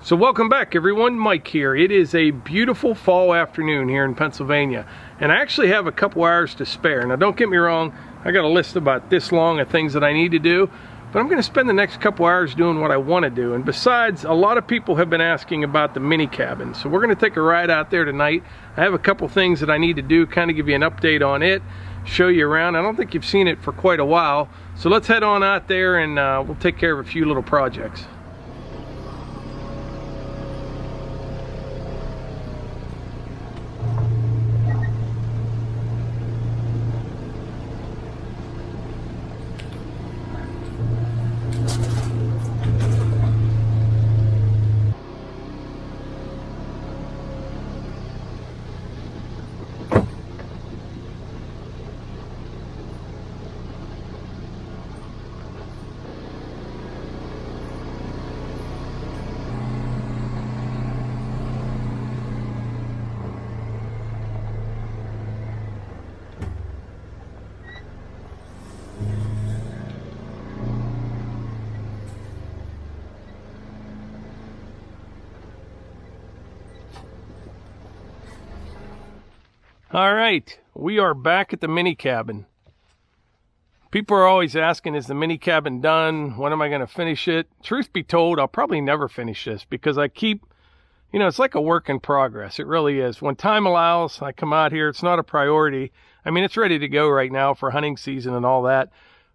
So welcome back everyone, Mike here. It is a beautiful fall afternoon here in Pennsylvania, and I actually have a couple hours to spare. Now don't get me wrong, I got a list about this long of things that I need to do, but I'm going to spend the next couple hours doing what I want to do. And besides, a lot of people have been asking about the mini cabin, so we're going to take a ride out there tonight. I have a couple things that I need to do, kind of give you an update on it, show you around. I don't think you've seen it for quite a while, so let's head on out there and we'll take care of a few little projects. All right, we are back at the mini cabin. People are always asking, is the mini cabin done? When am I going to finish it? Truth be told, I'll probably never finish this because I keep, it's like a work in progress. It really is. When time allows, I come out here. It's not a priority. I mean, it's ready to go right now for hunting season and all that,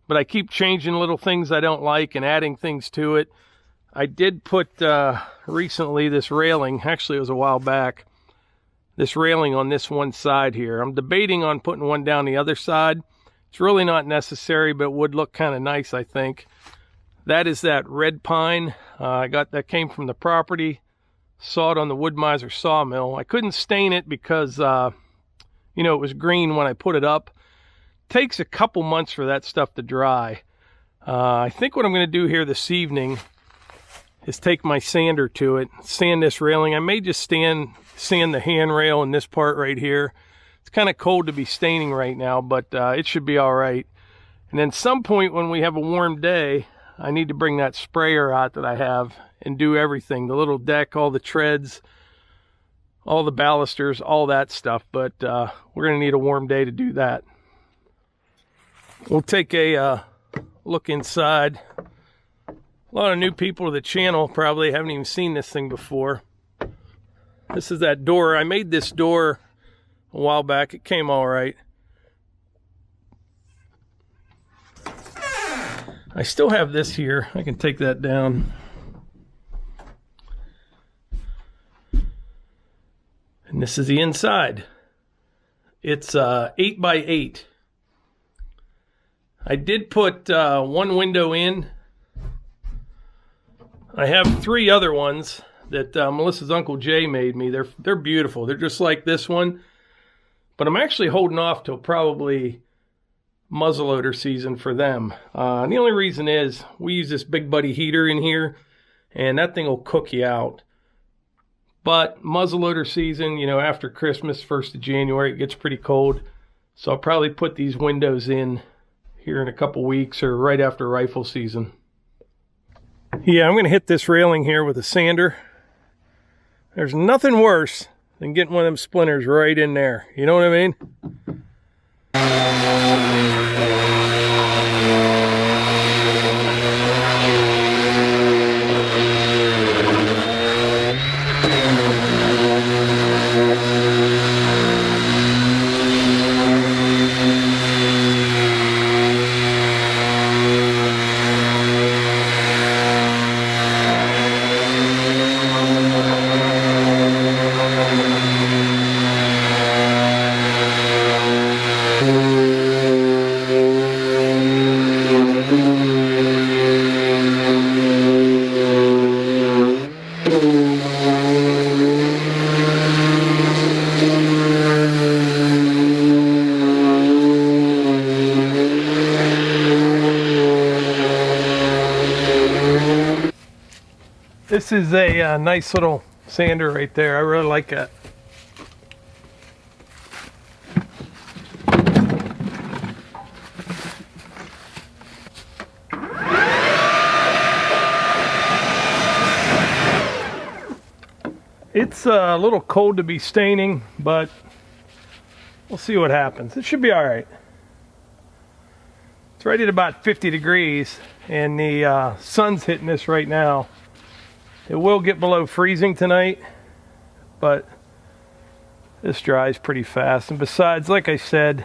but I keep changing little things I don't like and adding things to it. I did put recently this railing, actually it was a while back, this railing on this one side here. I'm debating on putting one down the other side. It's really not necessary, but it would look kind of nice, I think. That is that red pine. I got that, came from the property. Saw it on the Wood-Mizer sawmill. I couldn't stain it because, it was green when I put it up. Takes a couple months for that stuff to dry. I think what I'm going to do here this evening is take my sander to it, sand this railing. I may just sand the handrail in this part right here. It's kind of cold to be staining right now, but it should be all right. And then some point when we have a warm day, I need to bring that sprayer out that I have and do everything. The little deck, all the treads, all the balusters, all that stuff. But we're going to need a warm day to do that. We'll take a look inside. A lot of new people to the channel probably haven't even seen this thing before. This is that door. I made this door a while back. It came all right. I still have this here. I can take that down. And this is the inside. It's 8 by 8. I did put one window in. I have 3 other ones that Melissa's Uncle Jay made me. They're beautiful. They're just like this one. But I'm actually holding off till probably muzzleloader season for them. And the only reason is we use this Big Buddy heater in here, and that thing will cook you out. But muzzleloader season, after Christmas, 1st of January, it gets pretty cold. So I'll probably put these windows in here in a couple weeks or right after rifle season. Yeah, I'm going to hit this railing here with a sander. There's nothing worse than getting one of them splinters right in there. You know what I mean? This is a nice little sander right there. I really like that. It's a little cold to be staining, but we'll see what happens. It should be all right. It's right at about 50 degrees, and the sun's hitting this right now. It will get below freezing tonight, but this dries pretty fast. And besides, like I said,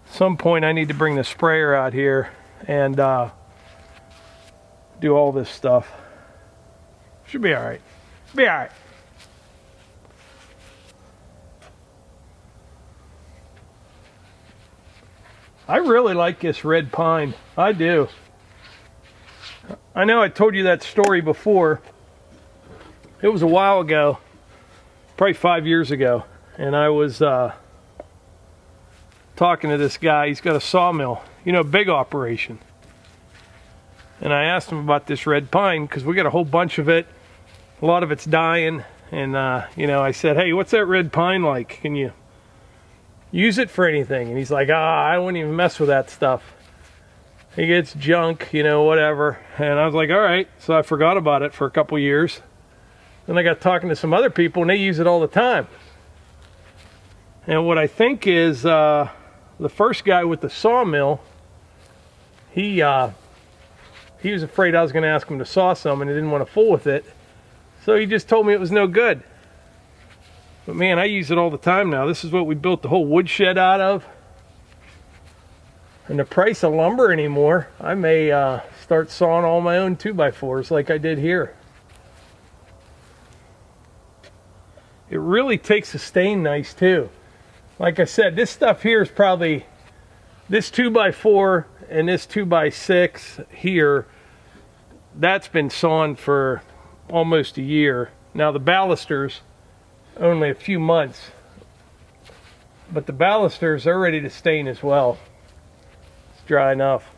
at some point I need to bring the sprayer out here and do all this stuff. Should be all right. Be all right. I really like this red pine. I do. I know I told you that story before. It was a while ago, probably 5 years ago, and I was talking to this guy. He's got a sawmill, you know, big operation. And I asked him about this red pine because we got a whole bunch of it. A lot of it's dying, and you know, I said, "Hey, what's that red pine like? Can you use it for anything?" And he's like, I wouldn't even mess with that stuff. He gets junk, you know, whatever. And I was like, all right. So I forgot about it for a couple years. Then I got talking to some other people, and they use it all the time. And what I think is the first guy with the sawmill, he was afraid I was going to ask him to saw some, and he didn't want to fool with it. So he just told me it was no good. But man, I use it all the time now. This is what we built the whole woodshed out of. And the price of lumber anymore, I may start sawing all my own 2x4s like I did here. It really takes the stain nice too. Like I said, this stuff here is probably, this 2x4 and this 2x6 here, that's been sawn for almost a year. Now the ballisters, only a few months, but the ballisters are ready to stain as well. It's dry enough.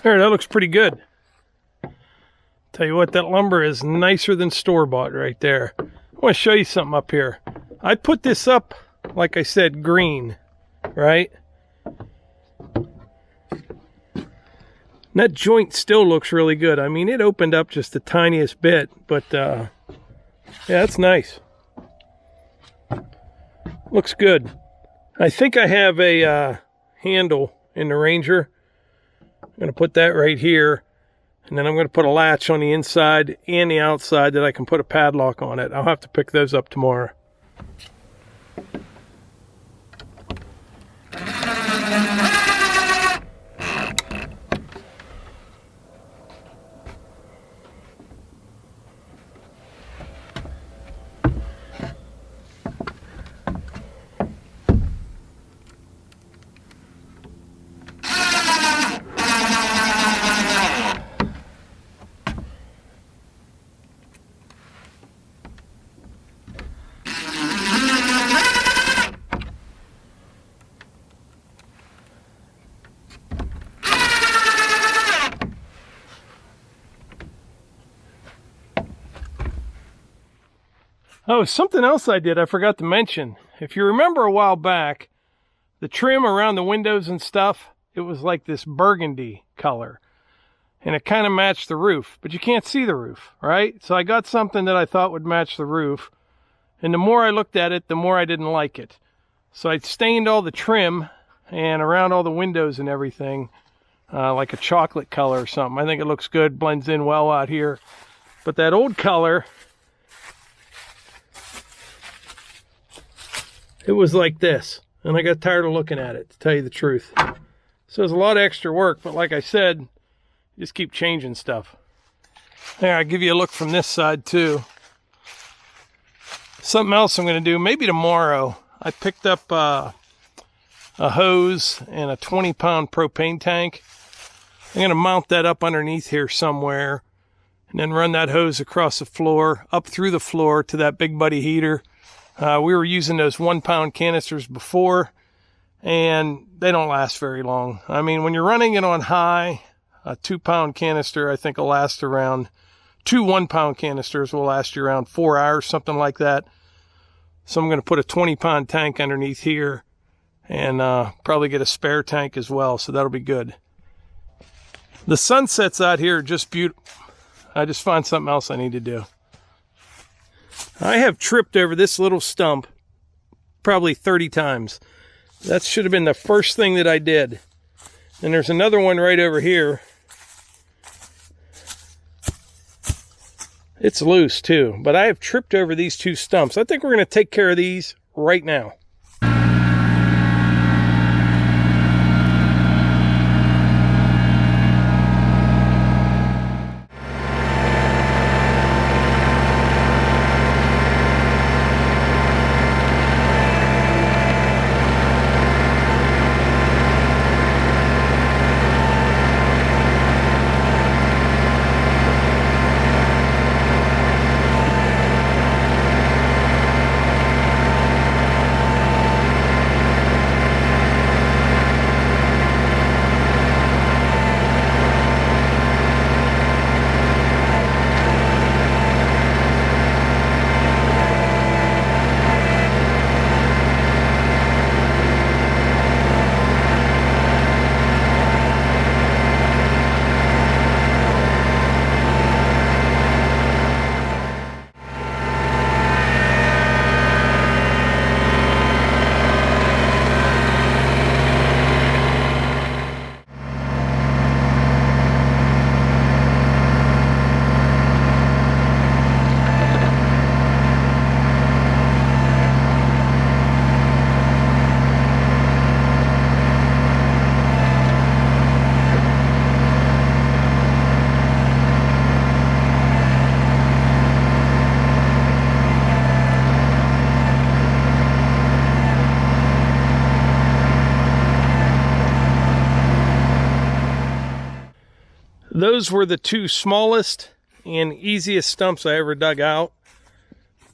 There, that looks pretty good. Tell you what, that lumber is nicer than store-bought right there. I want to show you something up here. I put this up, like I said, green, right? And that joint still looks really good. I mean, it opened up just the tiniest bit, but yeah, that's nice. Looks good. I think I have a handle in the Ranger. I'm going to put that right here. And then I'm going to put a latch on the inside and the outside that I can put a padlock on it. I'll have to pick those up tomorrow. Oh, something else I did I forgot to mention. If you remember a while back, the trim around the windows and stuff, it was like this burgundy color. And it kind of matched the roof, but you can't see the roof, right? So I got something that I thought would match the roof. And the more I looked at it, the more I didn't like it. So I stained all the trim and around all the windows and everything, like a chocolate color or something. I think it looks good, blends in well out here. But that old color, it was like this, and I got tired of looking at it, to tell you the truth. So it's a lot of extra work, but like I said, you just keep changing stuff. There, I'll give you a look from this side too. Something else I'm going to do, maybe tomorrow. I picked up a hose and a 20-pound propane tank. I'm going to mount that up underneath here somewhere, and then run that hose across the floor, up through the floor to that Big Buddy heater. We were using those 1-pound canisters before, and they don't last very long. I mean, when you're running it on high, a 2-pound canister, I think, will last around 2 1-pound canisters will last you around 4 hours, something like that. So I'm going to put a 20-pound tank underneath here and probably get a spare tank as well, so that'll be good. The sunsets out here are just beautiful. I just found something else I need to do. I have tripped over this little stump probably 30 times. That should have been the first thing that I did. And there's another one right over here. It's loose too, but I have tripped over these 2 stumps. I think we're going to take care of these right now. Those were the 2 smallest and easiest stumps I ever dug out,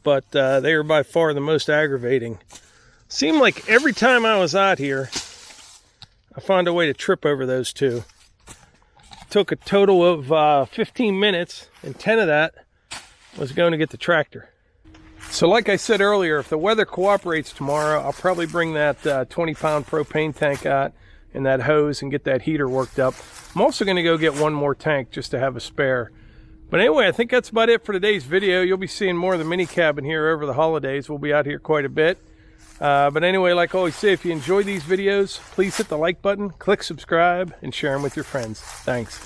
but they are by far the most aggravating. Seemed like every time I was out here, I found a way to trip over those 2. Took a total of 15 minutes, and 10 of that was going to get the tractor. So like I said earlier, if the weather cooperates tomorrow, I'll probably bring that 20-pound propane tank out and that hose and get that heater worked up. I'm also going to go get 1 more tank just to have a spare. But anyway, I think that's about it for today's video. You'll be seeing more of the mini cabin here over the holidays. We'll be out here quite a bit. But anyway, like I always say, if you enjoy these videos, please hit the like button, click subscribe, and share them with your friends. Thanks.